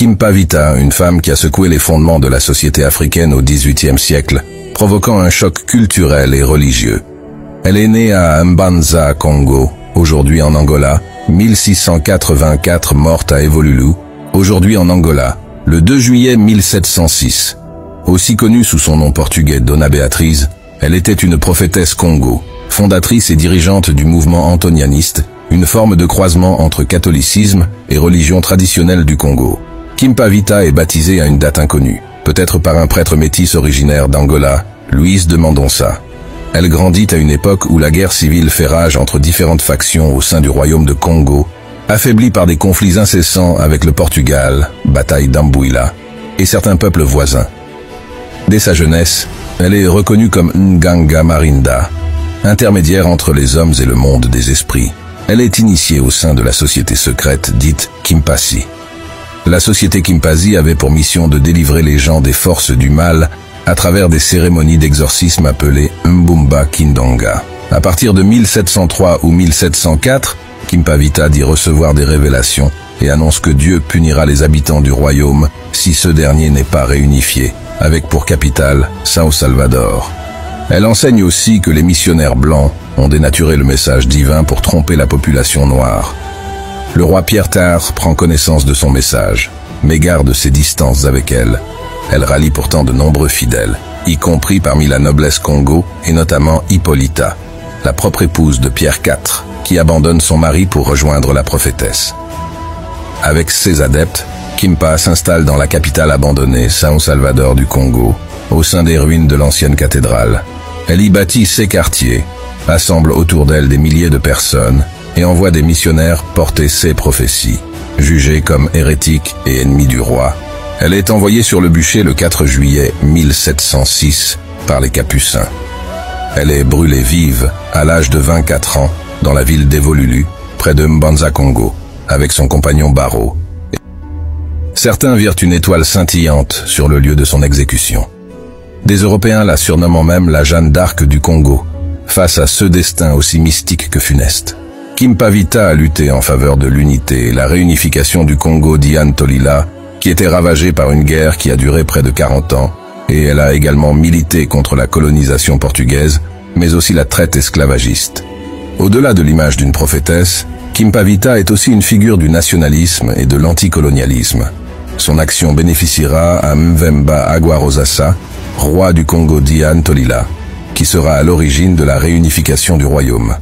Kimpavita, une femme qui a secoué les fondements de la société africaine au XVIIIe siècle, provoquant un choc culturel et religieux. Elle est née à Mbanza, Congo, aujourd'hui en Angola, 1684, morte à Evolulu, aujourd'hui en Angola, le 2 juillet 1706. Aussi connue sous son nom portugais Dona Beatriz, elle était une prophétesse Congo, fondatrice et dirigeante du mouvement antonianiste, une forme de croisement entre catholicisme et religion traditionnelle du Congo. Kimpavita est baptisée à une date inconnue, peut-être par un prêtre métis originaire d'Angola, Luis de Mendonça. Elle grandit à une époque où la guerre civile fait rage entre différentes factions au sein du royaume de Congo, affaiblie par des conflits incessants avec le Portugal, bataille d'Ambuila, et certains peuples voisins. Dès sa jeunesse, elle est reconnue comme Nganga Marinda, intermédiaire entre les hommes et le monde des esprits. Elle est initiée au sein de la société secrète dite Kimpasi. La société Kimpasi avait pour mission de délivrer les gens des forces du mal à travers des cérémonies d'exorcisme appelées Mbumba Kindonga. À partir de 1703 ou 1704, Kimpavita dit recevoir des révélations et annonce que Dieu punira les habitants du royaume si ce dernier n'est pas réunifié, avec pour capitale São Salvador. Elle enseigne aussi que les missionnaires blancs ont dénaturé le message divin pour tromper la population noire. Le roi Pierre Tard prend connaissance de son message, mais garde ses distances avec elle. Elle rallie pourtant de nombreux fidèles, y compris parmi la noblesse Congo et notamment Hippolyta, la propre épouse de Pierre IV, qui abandonne son mari pour rejoindre la prophétesse. Avec ses adeptes, Kimpa s'installe dans la capitale abandonnée, São Salvador du Congo, au sein des ruines de l'ancienne cathédrale. Elle y bâtit ses quartiers, assemble autour d'elle des milliers de personnes et envoie des missionnaires porter ses prophéties. Jugée comme hérétique et ennemie du roi, elle est envoyée sur le bûcher le 4 juillet 1706 par les Capucins. Elle est brûlée vive à l'âge de 24 ans dans la ville d'Evolulu, près de Mbanza Congo, avec son compagnon Baro. Certains virent une étoile scintillante sur le lieu de son exécution. Des Européens la surnommant même la Jeanne d'Arc du Congo, face à ce destin aussi mystique que funeste. Kimpavita a lutté en faveur de l'unité et la réunification du Congo d'Ian-Tolila, qui était ravagé par une guerre qui a duré près de 40 ans, et elle a également milité contre la colonisation portugaise, mais aussi la traite esclavagiste. Au-delà de l'image d'une prophétesse, Kimpavita est aussi une figure du nationalisme et de l'anticolonialisme. Son action bénéficiera à Mvemba Agwarozasa, roi du Congo d'Ian-Tolila, qui sera à l'origine de la réunification du royaume.